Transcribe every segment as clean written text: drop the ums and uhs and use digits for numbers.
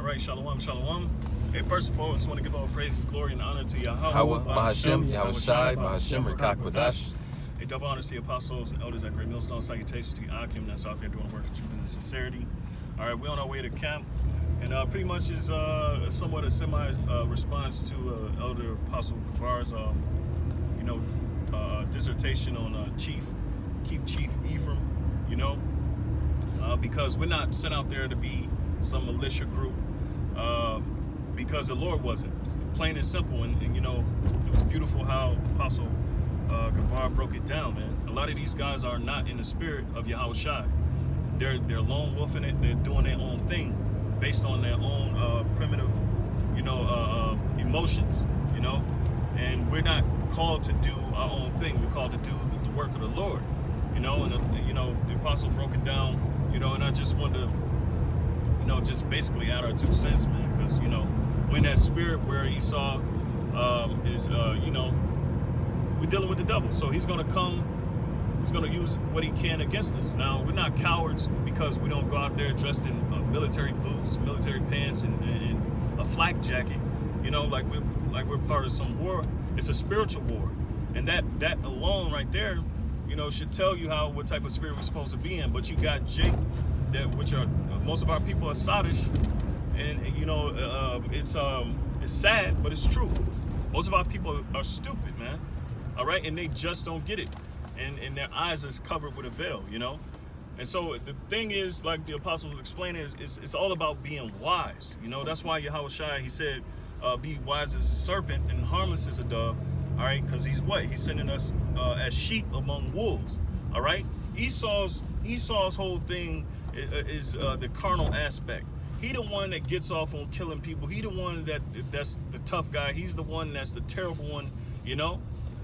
right, shalom, shalom. Hey, first and foremost, I want to give all praises, glory, and honor to Yahawashi, Yahawashi, Bahashem, Rakakwadash. A double honors to the apostles and elders at Great Millstone. Salutations to the Akim that's out there doing work of truth and sincerity. All right, we're on our way to camp, and pretty much is somewhat a semi-response to Elder Apostle Kavar's, dissertation on Chief Ephraim, because we're not sent out there to be some militia group, because the Lord wasn't. Plain and simple, and it was beautiful how Apostle Kavar broke it down, man. A lot of these guys are not in the spirit of Yahawashi. They're lone wolfing it. They're doing their own thing based on their own primitive, emotions, and we're not called to do our own thing. We're called to do the work of the Lord, and the apostle broke it down, and I just wanted to, just basically add our 2 cents, man, because, when that spirit where Esau is, we're dealing with the devil, so he's going to come. He's going to use what he can against us. Now, we're not cowards because we don't go out there dressed in military boots, military pants, and a flak jacket, like we're part of some war. It's a spiritual war, and that alone right there, should tell you what type of spirit we're supposed to be in. But you got Jake, which are most of our people are sottish, and it's sad, but it's true. Most of our people are stupid, man. All right, and they just don't get it. And their eyes is covered with a veil, And so the thing is, like the apostles explained, it's all about being wise. That's why Yahawashi, he said, be wise as a serpent and harmless as a dove. All right, because he's sending us as sheep among wolves. All right, Esau's whole thing is the carnal aspect. He the one that gets off on killing people. He the one that's the tough guy. He's the one that's the terrible one.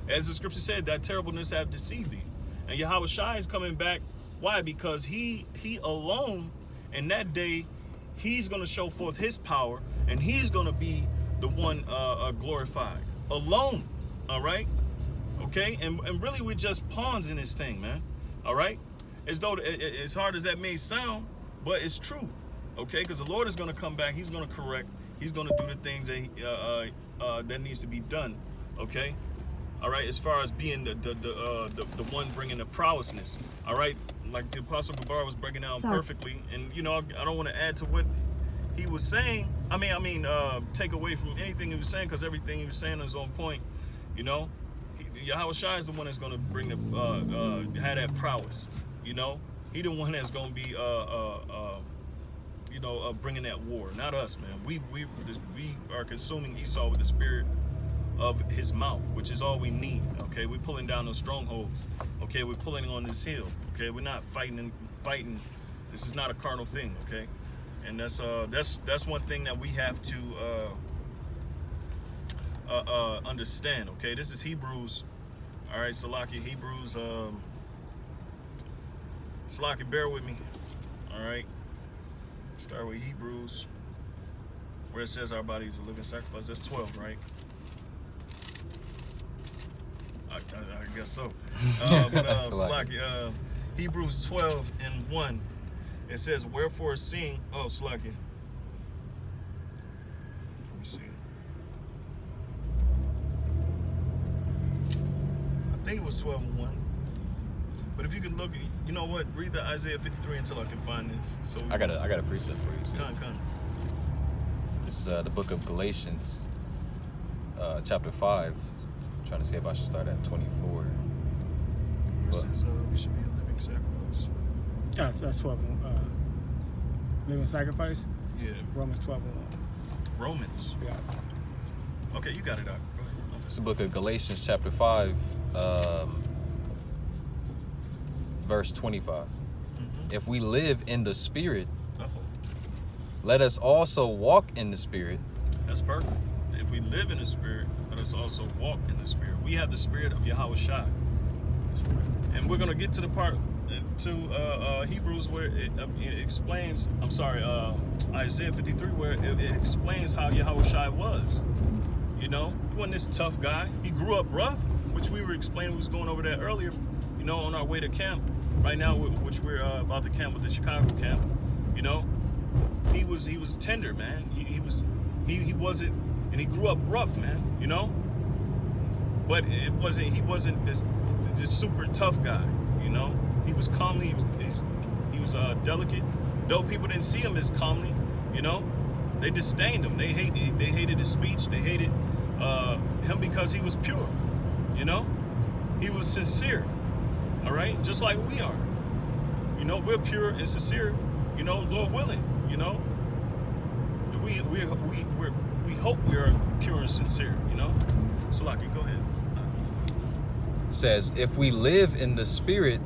As the scripture said, that terribleness have deceived thee. And Yahawashi is coming back. Why? Because he alone, in that day, he's going to show forth his power, and he's going to be the one glorified. Alone, all right? Okay? And really, we're just pawns in this thing, man. All right? As though, as hard as that may sound, but it's true. Okay? Because the Lord is going to come back. He's going to correct. He's going to do the things that needs to be done. Okay? All right, as far as being the one bringing the prowessness, all right, like the Apostle Kavar was breaking down perfectly, and I don't want to add to what he was saying. Take away from anything he was saying, because everything he was saying is on point. Yahawashi is the one that's going to bring have that prowess. He the one that's going to be bringing that war, not us, man. We are consuming Esau with the spirit of his mouth, which is all we need. Okay, we're pulling down those strongholds. Okay, we're pulling on this hill. Okay, we're not fighting. This is not a carnal thing. Okay, and that's one thing that we have to understand. Okay, this is Hebrews. All right, Salaki, Hebrews. Salaki, bear with me. All right, start with Hebrews, where it says our body is a living sacrifice. That's 12, right? I guess so. Hebrews 12 and 1, it says, wherefore seeing, Slaki. Let me see. I think it was 12 and 1. But if you can look, read the Isaiah 53 until I can find this. So I got a precept for you. Come. This is the book of Galatians, chapter 5. Trying to see if I should start at 24. It says we should be a living sacrifice. Yeah, so that's 12. Living sacrifice? Yeah. Romans 12 and 1. Romans? Yeah. Okay, you got it out. Go ahead. Okay. It's the book of Galatians, chapter 5, verse 25. Mm-hmm. If we live in the Spirit, let us also walk in the Spirit. That's perfect. If we live in the Spirit, let us also walk in the Spirit. We have the Spirit of Yahawashi. And we're going to get to the part to Hebrews where it explains, Isaiah 53, where it explains how Yahawashi was. He wasn't this tough guy. He grew up rough, which we were explaining. We was going over that earlier, on our way to camp right now, which we're about to camp with the Chicago camp. he was tender, man. He wasn't, and he grew up rough, man. You know, but he wasn't this super tough guy. You know, he was comely. He was delicate. Though people didn't see him as comely, you know, they disdained him. They hated his speech. They hated him because he was pure. You know, he was sincere. All right, just like we are. You know, we're pure and sincere. You know, Lord willing. You know, we hope we are pure and sincere. You know, Salaki, go ahead. It says, if we live in the Spirit,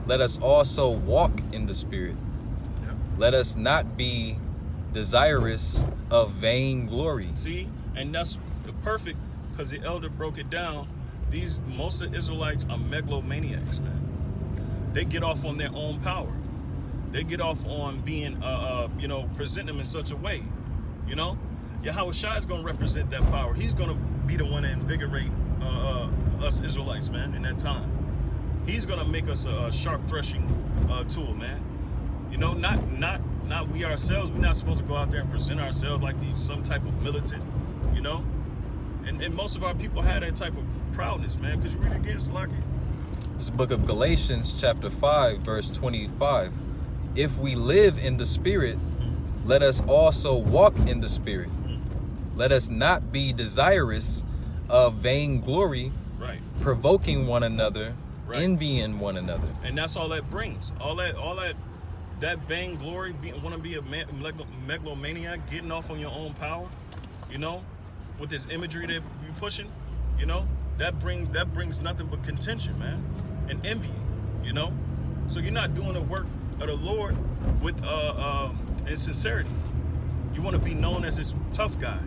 let us also walk in the Spirit. Yeah. Let us not be desirous of vain glory. See, and that's perfect because the elder broke it down. Most of the Israelites are megalomaniacs, man. They get off on their own power. They get off on being, presenting them in such a way. You know, Yahawashi is going to represent that power. He's going to be the one to invigorate us Israelites, man, in that time. He's going to make us a sharp threshing tool, man. You know, not we ourselves. We're not supposed to go out there and present ourselves like some type of militant, you know. And most of our people had that type of proudness, man. Could you read it again, Salaki? This book of Galatians, chapter 5, verse 25. If we live in the Spirit, let us also walk in the Spirit. Let us not be desirous of vain glory, right, provoking one another, right, envying one another. And that's all that brings. All that vain glory, want to be a megalomaniac, getting off on your own power, you know, with this imagery that you're pushing, you know, that brings nothing but contention, man, and envy, you know. So you're not doing the work of the Lord with in sincerity. You want to be known as this tough guy,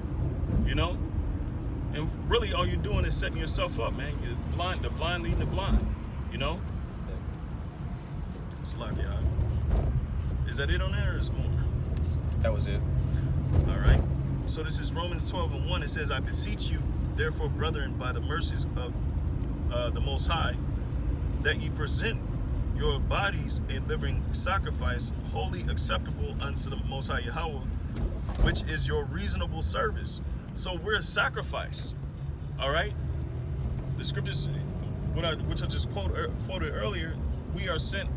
you know, and really all you're doing is setting yourself up, man. The blind leading the blind, you know. It's like, yeah. Is that it on there, or is more? That was it. All right. So this is Romans 12:1. It says, I beseech you, therefore, brethren, by the mercies of the Most High, that ye present your bodies a living sacrifice, wholly acceptable unto the Most High Yahweh, which is your reasonable service. So we're a sacrifice. All right. The scriptures, which I just quoted earlier, we are sent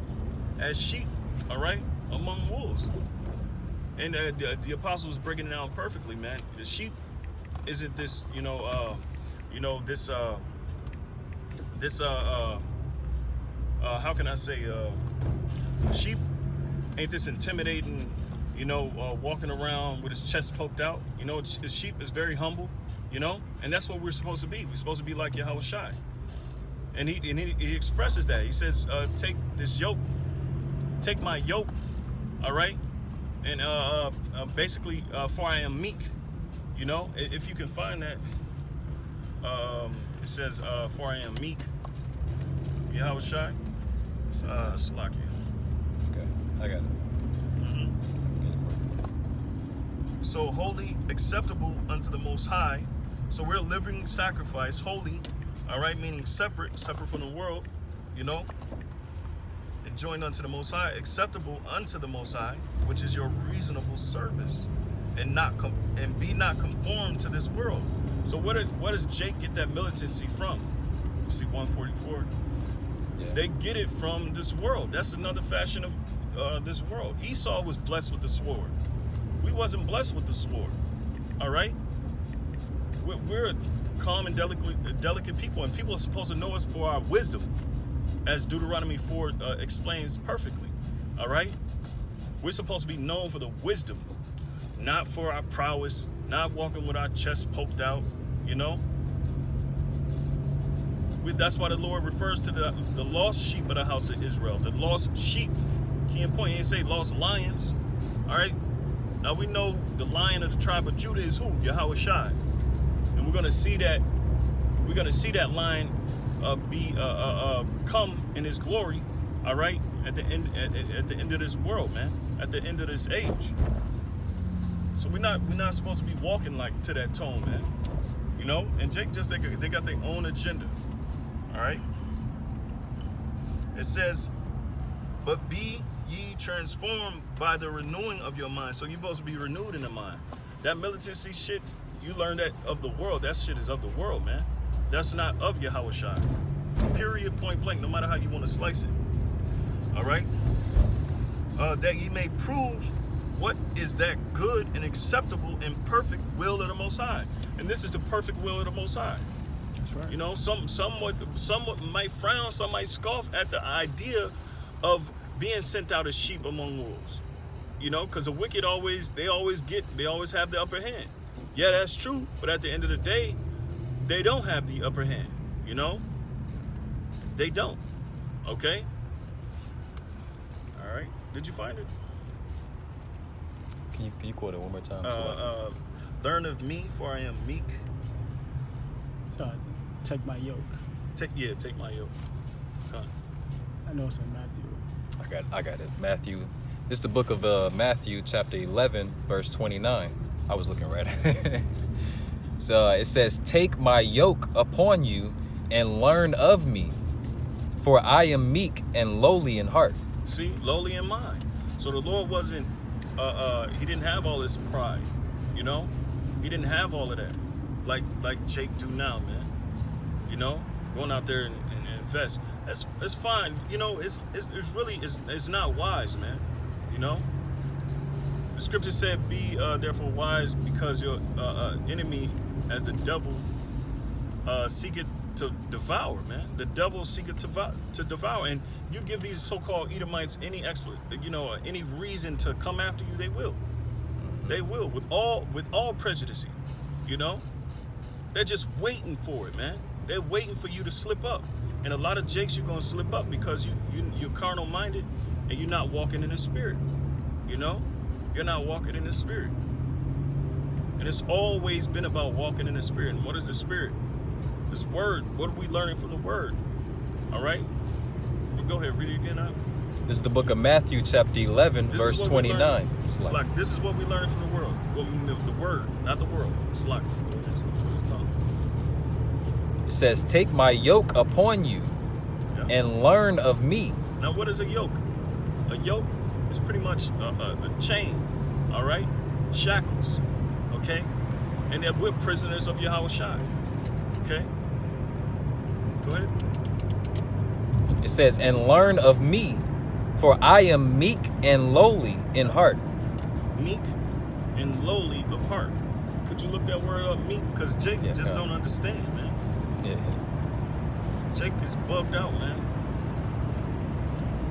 as sheep. All right. Among wolves. And the apostle was breaking it down perfectly, man. The sheep isn't this, how can I say, sheep ain't this intimidating, walking around with his chest poked out. You know, the sheep is very humble, you know, and that's what we're supposed to be. We're supposed to be like Yahawashi. And he expresses that. He says, take this yoke, take my yoke, all right? And basically, for I am meek, you know, if you can find that, it says, for I am meek, Yahawashi, Salaki. Okay, I got it. So holy, acceptable unto the Most High. So we're a living sacrifice, holy, all right, meaning separate from the world, you know, and joined unto the Most High, acceptable unto the Most High, which is your reasonable service, and be not conformed to this world. So what does Jake get that militancy from? You see 144. Yeah. They get it from this world. That's another fashion of this world. Esau was blessed with the sword. We wasn't blessed with the sword. All right. We're a calm and delicate people, and people are supposed to know us for our wisdom, as Deuteronomy 4 explains perfectly. All right. We're supposed to be known for the wisdom, not for our prowess, not walking with our chest poked out, you know. That's why the Lord refers to the lost sheep of the house of Israel. The lost sheep. Key and point, he didn't say lost lions. All right. Now we know the lion of the tribe of Judah is who? Yahawashi. And we're gonna see that. We're gonna see that lion come in his glory. All right. At the end of this world, man. At the end of this age. So we're not supposed to be walking like to that tone, man. You know. And Jake they got their own agenda. All right. It says, but be ye transformed by the renewing of your mind. So you're supposed to be renewed in the mind. That militancy shit, you learn that of the world. That shit is of the world, man. That's not of Yahawashi. Period, point blank, no matter how you want to slice it. All right? That ye may prove what is that good and acceptable and perfect will of the Most High. And this is the perfect will of the Most High. That's right. You know, somewhat might frown, some might scoff at the idea of being sent out as sheep among wolves. You know, because the wicked always have the upper hand. Yeah, that's true. But at the end of the day, they don't have the upper hand. You know, they don't. Okay. All right. Did you find it? Can you quote it one more time? Learn of me, for I am meek. Take my yoke. Take my yoke. Okay. I know it's in Matthew. I got it. Matthew. This is the book of Matthew, chapter 11, verse 29. I was looking right at it. So it says, take my yoke upon you and learn of me, for I am meek and lowly in heart. See, lowly in mind. So the Lord wasn't, he didn't have all this pride, you know? He didn't have all of that, like Jake do now, man. You know, going out there and invest. That's fine. You know, it's really not wise, man. You know, the scripture said, "Be therefore wise, because your enemy, as the devil, seeketh to devour." Man, the devil seeketh to devour, and you give these so-called Edomites any any reason to come after you, they will. They will, with all prejudice. You know, they're just waiting for it, man. They're waiting for you to slip up, and a lot of jakes you're gonna slip up because you're carnal minded. And you're not walking in the spirit, you know? You're not walking in the spirit. And it's always been about walking in the spirit. And what is the spirit? This word. What are we learning from the word? All right? Well, go ahead, read it again out. This is the book of Matthew, chapter 11, verse 29. It's like, this is what we're learning from the world. Well, the word, not the world. It's like, that's what it's talking. It says, take my yoke upon you and learn of me. Now, what is a yoke? A yoke is pretty much a chain, all right? Shackles, okay? And that we're prisoners of Yahawashi, okay? Go ahead. It says, and learn of me, for I am meek and lowly in heart. Meek and lowly of heart. Could you look that word up, meek? Because Jake just don't understand, man. Yeah. Jake is bugged out, man.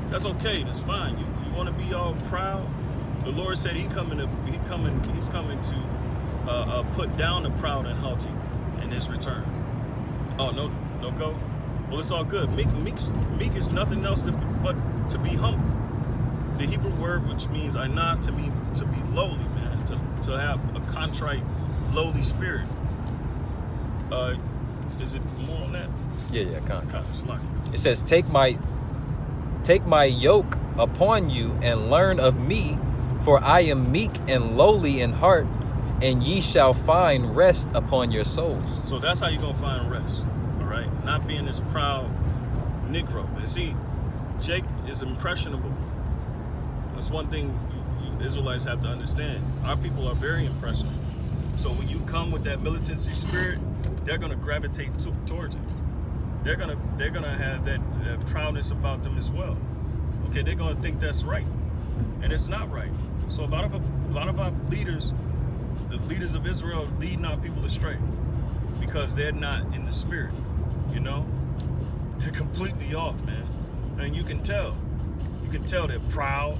That's okay. That's fine. You want to be all proud? The Lord said He's coming to put down the proud and haughty in His return. Oh no go. Well, it's all good. Meek is nothing else but to be humble. The Hebrew word, which means anah, to be lowly, man. To have a contrite, lowly spirit. Is it more on that? Yeah. It It says, take my yoke upon you and learn of me, for I am meek and lowly in heart, and ye shall find rest upon your souls. So that's how you're going to find rest, all right? Not being this proud Negro. And see, Jake is impressionable. That's one thing you Israelites have to understand. Our people are very impressionable. So when you come with that militancy spirit, they're going to gravitate towards it. They're gonna have that proudness about them as well. Okay, they're gonna think that's right, and it's not right. So a lot of our leaders, the leaders of Israel, leading our people astray because they're not in the spirit. You know, they're completely off, man, and you can tell. You can tell they're proud.